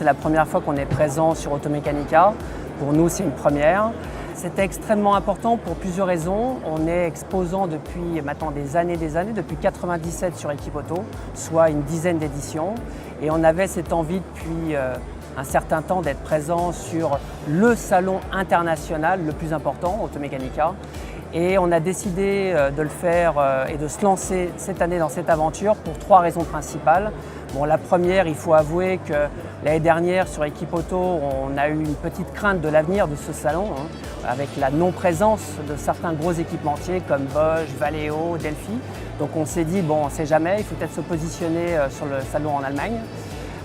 c'est la première fois qu'on est présent sur Automechanica. Pour nous, c'est une première. C'était extrêmement important pour plusieurs raisons. On est exposant depuis maintenant des années, depuis 1997 sur Equipoto, soit une dizaine d'éditions. Et on avait cette envie depuis un certain temps d'être présent sur le salon international le plus important, Automechanica. Et on a décidé de le faire et de se lancer cette année dans cette aventure pour trois raisons principales. Bon, la première, il faut avouer que l'année dernière sur Equipoto, on a eu une petite crainte de l'avenir de ce salon, avec la non-présence de certains gros équipementiers comme Bosch, Valeo, Delphi. Donc on s'est dit, bon, on ne sait jamais, il faut peut-être se positionner sur le salon en Allemagne.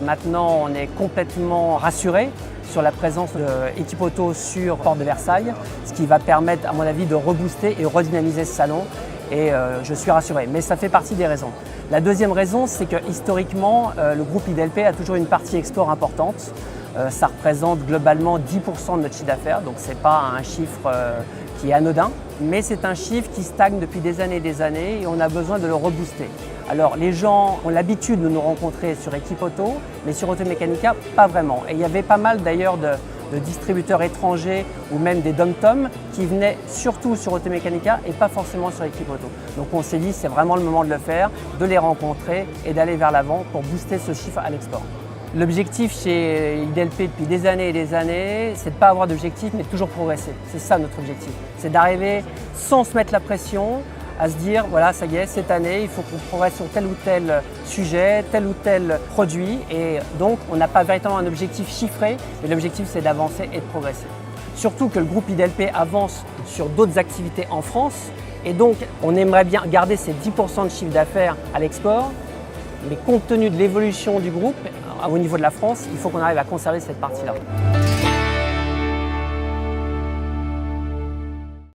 Maintenant, on est complètement rassuré sur la présence d'Equipoto sur Porte de Versailles, ce qui va permettre, à mon avis, de rebooster et redynamiser ce salon. Et je suis rassuré, mais ça fait partie des raisons. La deuxième raison, c'est que historiquement, le groupe IDLP a toujours une partie export importante. Ça représente globalement 10% de notre chiffre d'affaires, donc ce n'est pas un chiffre qui est anodin, mais c'est un chiffre qui stagne depuis des années et on a besoin de le rebooster. Alors les gens ont l'habitude de nous rencontrer sur Equipoto, mais sur Automechanica, pas vraiment. Et il y avait pas mal d'ailleurs de distributeurs étrangers ou même des dom-tom qui venaient surtout sur Automechanica et pas forcément sur Equipoto. Donc on s'est dit c'est vraiment le moment de le faire, de les rencontrer et d'aller vers l'avant pour booster ce chiffre à l'export. L'objectif chez IDLP depuis des années, c'est de ne pas avoir d'objectif mais de toujours progresser. C'est ça notre objectif. C'est d'arriver sans se mettre la pression, à se dire voilà ça y est, cette année il faut qu'on progresse sur tel ou tel sujet, tel ou tel produit et donc on n'a pas véritablement un objectif chiffré, mais l'objectif c'est d'avancer et de progresser. Surtout que le groupe IDLP avance sur d'autres activités en France et donc on aimerait bien garder ces 10% de chiffre d'affaires à l'export, mais compte tenu de l'évolution du groupe au niveau de la France, il faut qu'on arrive à conserver cette partie-là.